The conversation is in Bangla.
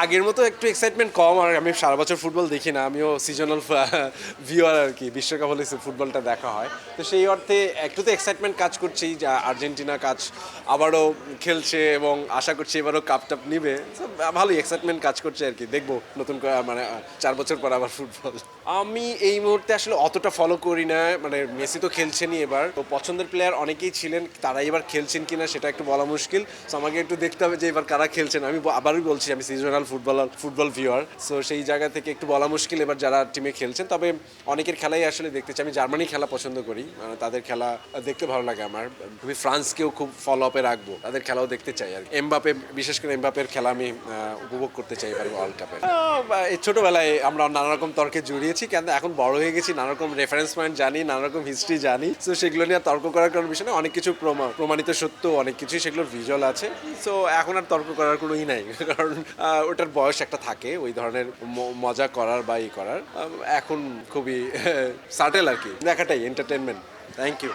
আগের মতো একটু এক্সাইটমেন্ট কম, আর আমি সারা বছর ফুটবল দেখি না, আমিও সিজনাল ভিউয়ার আর কি। বিশ্বকাপ হলে ফুটবলটা দেখা হয়, তো সেই অর্থে একটু তো এক্সাইটমেন্ট কাজ করছেই যে আর্জেন্টিনা কাজ আবারও খেলছে এবং আশা করছি এবারও কাপ টাপ নিবে। So, ভালোই এক্সাইটমেন্ট কাজ করছে আর কি। দেখবো নতুন করে মানে 4 বছর পর আবার ফুটবল। আমি এই মুহূর্তে আসলে অতটা ফলো করি না, মানে মেসি তো খেলছেনই এবার, তো পছন্দের প্লেয়ার অনেকেই ছিলেন, তারা এবার খেলছেন কিনা সেটা একটু বলা মুশকিল। সো আমাকে একটু দেখতে হবে যে এবার কারা খেলছেন। আমি আবারই বলছি আমি সিজনাল ফুটবল ভিউয়ার, সো সেই জায়গা থেকে একটু বলা মুশকিল এবার যারা টিমে খেলছেন। তবে অনেকের খেলাই আসলে দেখতে চাই। আমি জার্মানি খেলা পছন্দ করি, তাদের খেলা দেখতে ভালো লাগে আমার। আমি ফ্রান্সকেও খুব ফলো আপে রাখবো, তাদের খেলাও দেখতে চাই আর কি। এমবাপে, বিশেষ করে এমবাপের খেলা আমি উপভোগ করতে চাই এবার ওয়ার্ল্ড কাপে। এই ছোটবেলায় আমরা নানা রকম তর্কে জড়িয়েছি, কেন এখন বড় হয়ে গেছি, নানা রকম রেফারেন্স পয়েন্ট জানি, নানা রকম হিস্ট্রি জানি। সো সেগুলো নিয়ে তর্ক করার কোনো বিষয় না, অনেক কিছু প্রমাণিত সত্য, অনেক কিছুই সেগুলোর ভিজুয়াল আছে। সো এখন আর তর্ক করার কোনোই নাই, কারণ ওটার বয়স একটা থাকে ওই ধরনের মজা করার বা ই করার। এখন খুবই সাটেল আর কি, দেখাটাই এন্টারটেনমেন্ট। Thank you.